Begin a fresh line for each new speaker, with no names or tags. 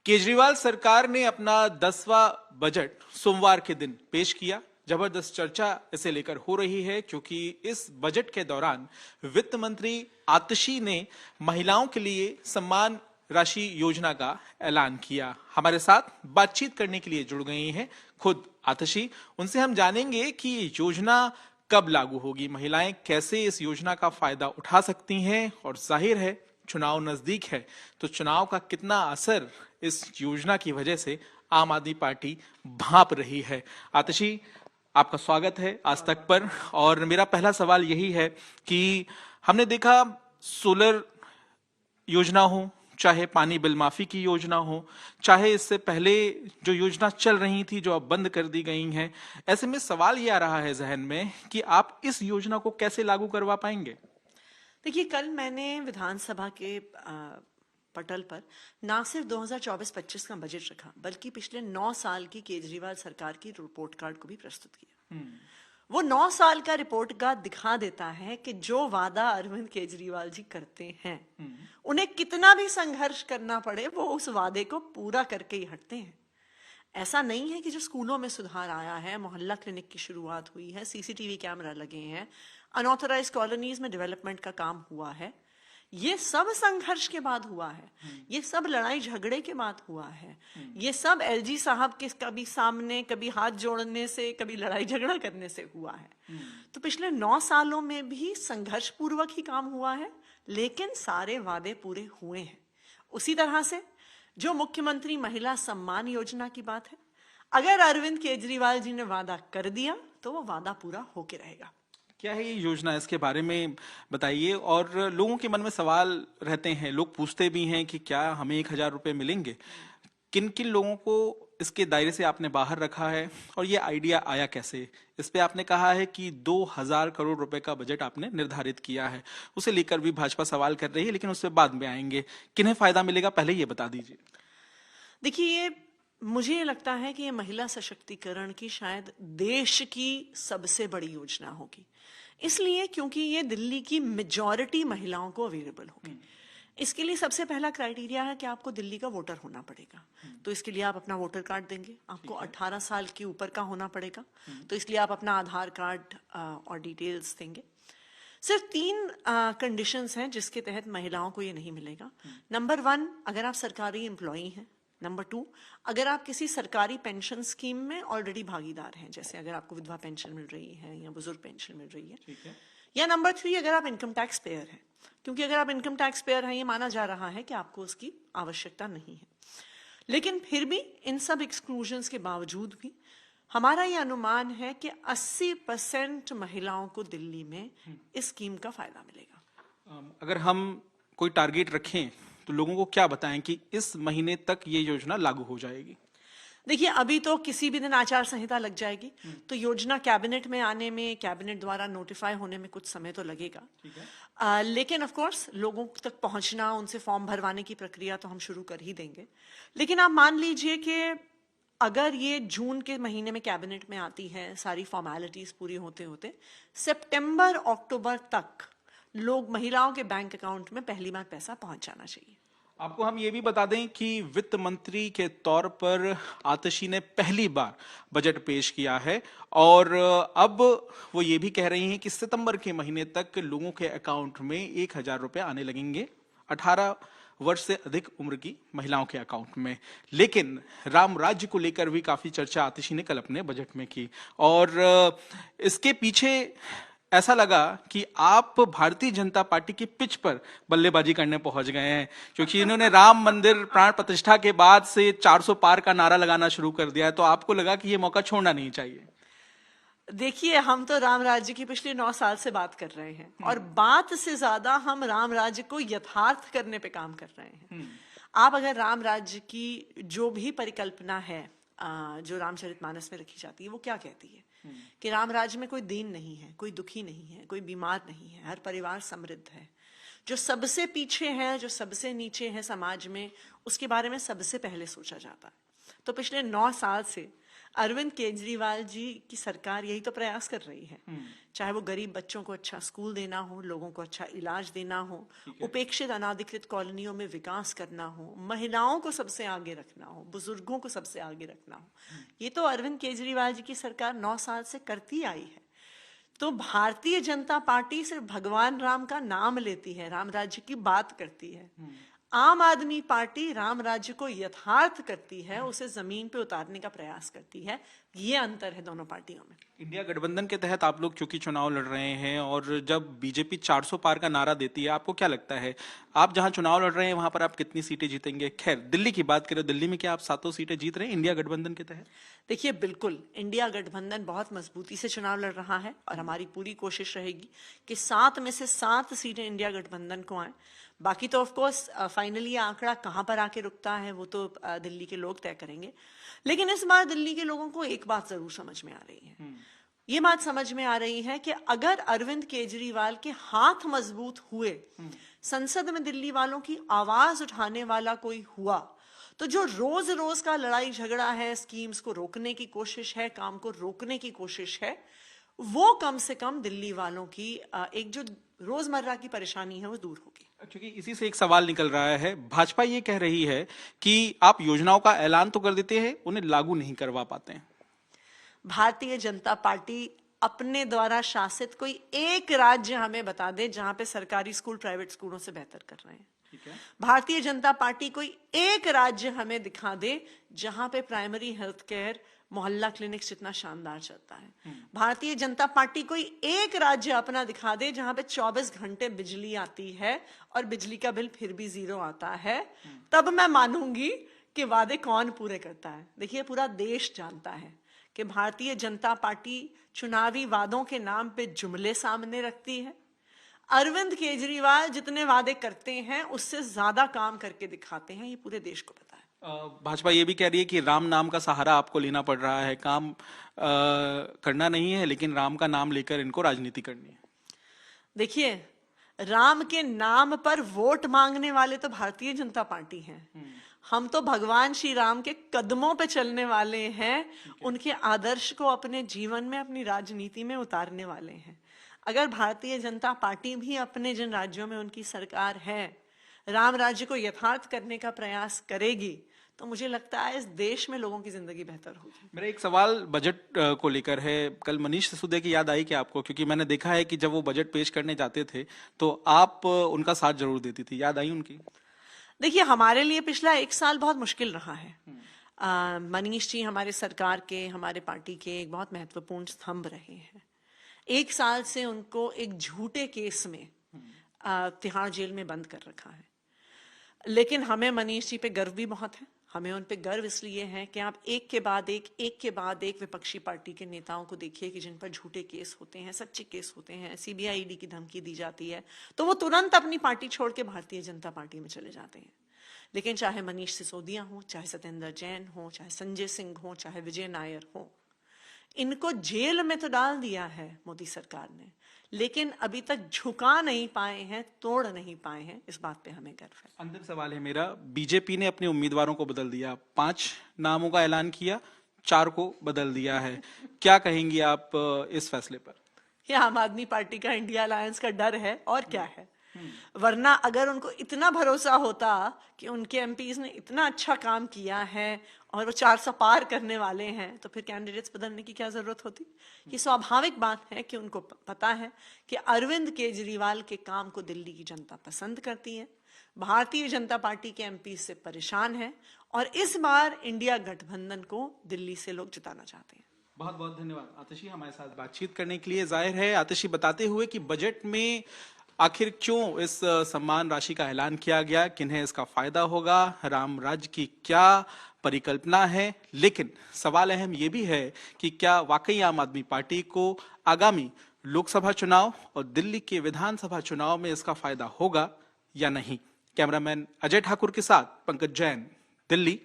केजरीवाल सरकार ने अपना 10वां बजट सोमवार के दिन पेश किया। जबरदस्त चर्चा इसे लेकर हो रही है क्योंकि इस बजट के दौरान वित्त मंत्री आतिशी ने महिलाओं के लिए सम्मान राशि योजना का ऐलान किया। हमारे साथ बातचीत करने के लिए जुड़ गई हैं खुद आतिशी। उनसे हम जानेंगे कि ये योजना कब लागू होगी, महिलाएं कैसे इस योजना का फायदा उठा सकती हैं, और जाहिर है चुनाव नजदीक है तो चुनाव का कितना असर इस योजना की वजह से आम आदमी पार्टी भांप रही है। आतिशी, आपका स्वागत है आज तक पर। और मेरा पहला सवाल यही है कि हमने देखा सोलर योजना हो, चाहे पानी बिल माफी की योजना हो, चाहे इससे पहले जो योजना चल रही थी जो अब बंद कर दी गई हैं, ऐसे में सवाल ये आ रहा है जहन में कि आप इस योजना को कैसे लागू करवा पाएंगे।
देखिए, कल मैंने विधानसभा के पटल पर ना सिर्फ 2024-25 का बजट रखा बल्कि पिछले 9 साल की केजरीवाल सरकार की रिपोर्ट कार्ड को भी प्रस्तुत किया। वो 9 साल का रिपोर्ट कार्ड दिखा देता है कि जो वादा अरविंद केजरीवाल जी करते हैं उन्हें कितना भी संघर्ष करना पड़े वो उस वादे को पूरा करके ही हटते हैं। ऐसा नहीं है कि जो स्कूलों में सुधार आया है, मोहल्ला क्लिनिक की शुरुआत हुई है, सीसीटीवी कैमरा लगे हैं, अनऑथराइज्ड कॉलोनीज में डेवलपमेंट का काम हुआ है, ये सब संघर्ष के बाद हुआ है, ये सब लड़ाई झगड़े के बाद हुआ है, ये सब एलजी साहब के कभी सामने, कभी हाथ जोड़ने से, कभी लड़ाई झगड़ा करने से हुआ है। तो पिछले 9 सालों में भी संघर्ष पूर्वक ही काम हुआ है, लेकिन सारे वादे पूरे हुए हैं। उसी तरह से जो मुख्यमंत्री महिला सम्मान योजना की बात है, अगर अरविंद केजरीवाल जी ने वादा कर दिया तो वो वादा पूरा होके रहेगा।
क्या है ये योजना, इसके बारे में बताइए। और लोगों के मन में सवाल रहते हैं, लोग पूछते भी हैं कि क्या हमें 1000 रुपए मिलेंगे। किन किन लोगों को इसके दायरे से आपने बाहर रखा है और ये आइडिया आया कैसे? इस पे आपने कहा है कि 2000 करोड़ रुपए का बजट आपने निर्धारित किया है, उसे लेकर भी भाजपा सवाल कर रही है, लेकिन उससे बाद में आएंगे। किन्हें फायदा मिलेगा पहले ये बता दीजिए।
देखिए, मुझे ये लगता है कि ये महिला सशक्तिकरण की शायद देश की सबसे बड़ी योजना होगी, इसलिए क्योंकि ये दिल्ली की मेजॉरिटी महिलाओं को अवेलेबल होगी। इसके लिए सबसे पहला क्राइटेरिया है कि आपको दिल्ली का वोटर होना पड़ेगा। तो इसके लिए आप अपना वोटर कार्ड देंगे, आपको 18 साल के ऊपर का होना पड़ेगा, तो इसलिए आप अपना आधार कार्ड और डिटेल्स देंगे। सिर्फ 3 कंडीशंस हैं जिसके तहत महिलाओं को ये नहीं मिलेगा। नंबर 1, अगर आप सरकारी एम्प्लॉई हैं। नंबर 2, अगर आप किसी सरकारी पेंशन स्कीम में ऑलरेडी भागीदार हैं, जैसे अगर आपको विधवा पेंशन मिल रही है या बुजुर्ग पेंशन मिल रही है। या नंबर 3, अगर आप इनकम टैक्स पेयर हैं, क्योंकि अगर आप इनकम टैक्स पेयर हैं ये माना जा रहा है कि आपको उसकी आवश्यकता नहीं है। लेकिन फिर भी इन सब एक्सक्लूजन्स के बावजूद भी हमारा ये अनुमान है कि 80% महिलाओं को दिल्ली में इस स्कीम का फायदा मिलेगा।
अगर हम कोई टारगेट रखें तो लोगों को क्या बताएं कि इस महीने तक ये योजना लागू हो जाएगी?
देखिए, अभी तो किसी भी दिन आचार संहिता लग जाएगी, तो योजना कैबिनेट में आने में, कैबिनेट द्वारा नोटिफाई होने में कुछ समय तो लगेगा। लेकिन ऑफ कोर्स लोगों तक पहुंचना, उनसे फॉर्म भरवाने की प्रक्रिया तो हम शुरू कर ही देंगे। लेकिन आप मान लीजिए कि अगर ये जून के महीने में कैबिनेट में आती है, सारी फॉर्मेलिटीज पूरी होते होते सितंबर अक्टूबर तक लोग, महिलाओं के बैंक अकाउंट में पहली बार पैसा पहुंच जाना चाहिए।
आपको हम ये भी बता दें कि वित्त मंत्री के तौर पर आतिशी ने पहली बार बजट पेश किया है और अब वो ये भी कह रही हैं कि सितंबर के महीने तक लोगों के अकाउंट में 1000 रुपए आने लगेंगे 18 वर्ष से अधिक उम्र की महिलाओं के अकाउंट में। लेकिन राम राज्य को लेकर भी काफी चर्चा आतिशी ने कल अपने बजट में की और इसके पीछे ऐसा लगा कि आप भारतीय जनता पार्टी की पिच पर बल्लेबाजी करने पहुंच गए हैं, क्योंकि इन्होंने राम मंदिर प्राण प्रतिष्ठा के बाद से 400 पार का नारा लगाना शुरू कर दिया है, तो आपको लगा कि ये मौका छोड़ना नहीं चाहिए।
देखिए, हम तो राम राज्य की पिछले 9 साल से बात कर रहे हैं और बात से ज्यादा हम राम राज्य को यथार्थ करने पे काम कर रहे हैं। आप अगर राम राज्य की जो भी परिकल्पना है जो रामचरितमानस में रखी जाती है, वो क्या कहती है कि राम राज्य में कोई दीन नहीं है, कोई दुखी नहीं है, कोई बीमार नहीं है, हर परिवार समृद्ध है, जो सबसे पीछे है, जो सबसे नीचे है समाज में, उसके बारे में सबसे पहले सोचा जाता है। तो पिछले 9 साल से अरविंद केजरीवाल जी की सरकार यही तो प्रयास कर रही है, चाहे वो गरीब बच्चों को अच्छा स्कूल देना हो, लोगों को अच्छा इलाज देना हो, उपेक्षित अनाधिकृत कॉलोनियों में विकास करना हो, महिलाओं को सबसे आगे रखना हो, बुजुर्गों को सबसे आगे रखना हो। ये तो अरविंद केजरीवाल जी की सरकार 9 साल से करती आई है। तो भारतीय जनता पार्टी सिर्फ भगवान राम का नाम लेती है, राम राज्य की बात करती है। आम आदमी पार्टी राम राज्य को यथार्थ करती है, उसे जमीन पे उतारने का प्रयास करती है। ये अंतर है दोनों पार्टियों में।
इंडिया गठबंधन के तहत आप लोग क्योंकि चुनाव लड़ रहे हैं और जब बीजेपी 400 पार का नारा देती है, आपको क्या लगता है आप जहां चुनाव लड़ रहे हैं वहां पर आप कितनी सीटें जीतेंगे? खैर, दिल्ली की बात करें, दिल्ली में क्या आप 7 सीटें जीत रहे हैं इंडिया गठबंधन के तहत?
देखिए, बिल्कुल इंडिया गठबंधन बहुत मजबूती से चुनाव लड़ रहा है और हमारी पूरी कोशिश रहेगी कि 7 में से 7 सीटें इंडिया गठबंधन को आए। बाकी तो ऑफ कोर्स फाइनली आंकड़ा कहां पर आके रुकता है वो तो दिल्ली के लोग तय करेंगे। लेकिन इस बार दिल्ली के लोगों को एक बात जरूर समझ में आ रही है। ये बात समझ में आ रही है कि अगर अरविंद केजरीवाल के हाथ मजबूत हुए, संसद में दिल्ली वालों की आवाज उठाने वाला कोई हुआ, तो जो रोज रोज का लड़ाई झगड़ा है, स्कीम्स को रोकने की कोशिश है, काम को रोकने की कोशिश है, वो कम से कम दिल्ली वालों की एक जो रोजमर्रा की परेशानी है वो दूर होगी।
क्योंकि इसी से एक सवाल निकल रहा है, भाजपा ये कह रही है कि आप योजनाओं का ऐलान तो कर देते हैं, उन्हें लागू नहीं करवा पाते हैं।
भारतीय जनता पार्टी अपने द्वारा शासित कोई एक राज्य हमें बता दे जहां पे सरकारी स्कूल प्राइवेट स्कूलों से बेहतर कर रहे हैं। भारतीय जनता पार्टी कोई एक राज्य हमें दिखा दे जहां पे प्राइमरी हेल्थ केयर, मोहल्ला क्लिनिक्स जितना शानदार चलता है। भारतीय जनता पार्टी कोई एक राज्य अपना दिखा दे जहां पे 24 घंटे बिजली आती है और बिजली का बिल फिर भी 0 आता है, तब मैं मानूंगी कि वादे कौन पूरे करता है। देखिए, पूरा देश जानता है कि भारतीय जनता पार्टी चुनावी वादों के नाम पे जुमले सामने रखती है। अरविंद केजरीवाल जितने वादे करते हैं उससे ज्यादा काम करके दिखाते हैं, ये पूरे देश को पता है।
भाजपा ये भी कह रही है कि राम नाम का सहारा आपको लेना पड़ रहा है, काम करना नहीं है लेकिन राम का नाम लेकर इनको राजनीति करनी है।
देखिए, राम के नाम पर वोट मांगने वाले तो भारतीय जनता पार्टी है। हम तो भगवान श्री राम के कदमों पे चलने वाले हैं, उनके आदर्श को अपने जीवन में, अपनी राजनीति में उतारने वाले हैं। अगर भारतीय जनता पार्टी भी अपने जिन राज्यों में उनकी सरकार है, राम राज्य को यथार्थ करने का प्रयास करेगी, तो मुझे लगता है इस देश में लोगों की जिंदगी बेहतर होगी।
मेरा एक सवाल बजट को लेकर है। कल मनीष सिसोदिया की याद आई क्या आपको? क्योंकि मैंने देखा है कि जब वो बजट पेश करने जाते थे तो आप उनका साथ जरूर देती थी, याद आई उनकी?
देखिए, हमारे लिए पिछला 1 साल बहुत मुश्किल रहा है। मनीष जी हमारे सरकार के, हमारे पार्टी के एक बहुत महत्वपूर्ण स्तंभ रहे हैं। 1 साल से उनको एक झूठे केस में तिहाड़ जेल में बंद कर रखा है। लेकिन हमें मनीष जी पे गर्व भी बहुत है। हमें उन पे गर्व इसलिए है कि आप एक के बाद एक विपक्षी पार्टी के नेताओं को देखिए कि जिन पर झूठे केस होते हैं, सच्चे केस होते हैं, सीबीआई ईडी की धमकी दी जाती है, तो वो तुरंत अपनी पार्टी छोड़ के भारतीय जनता पार्टी में चले जाते हैं। लेकिन चाहे मनीष सिसोदिया हो, चाहे सत्येंद्र जैन हो, चाहे संजय सिंह हो, चाहे विजय नायर हो, इनको जेल में तो डाल दिया है मोदी सरकार ने, लेकिन अभी तक झुका नहीं पाए हैं, तोड़ नहीं पाए हैं। इस बात पे हमें गर्व है।
अंतिम सवाल है मेरा, बीजेपी ने अपने उम्मीदवारों को बदल दिया, 5 नामों का ऐलान किया, 4 को बदल दिया है। क्या कहेंगी आप इस फैसले पर?
ये आम आदमी पार्टी का इंडिया अलायंस का डर है, और क्या है। वरना अगर उनको इतना भरोसा होता कि उनके एमपीज ने इतना अच्छा काम किया है और वो 400 पार करने वाले हैं, तो फिर कैंडिडेट्स बदलने की क्या जरूरत होती। ये स्वाभाविक बात है कि उनको पता है कि अरविंद केजरीवाल के काम को दिल्ली की जनता पसंद करती है, भारतीय जनता पार्टी के एमपी से परेशान है, और इस बार इंडिया गठबंधन को दिल्ली से लोग जिताना चाहते हैं।
बहुत बहुत धन्यवाद आतिशी हमारे साथ बातचीत करने के लिए। जाहिर है आतिशी बताते हुए कि बजट में आखिर क्यों इस सम्मान राशि का ऐलान किया गया, किन्हें इसका फायदा होगा, राम राज्य की क्या परिकल्पना है, लेकिन सवाल अहम यह भी है कि क्या वाकई आम आदमी पार्टी को आगामी लोकसभा चुनाव और दिल्ली के विधानसभा चुनाव में इसका फायदा होगा या नहीं। कैमरामैन अजय ठाकुर के साथ पंकज जैन, दिल्ली।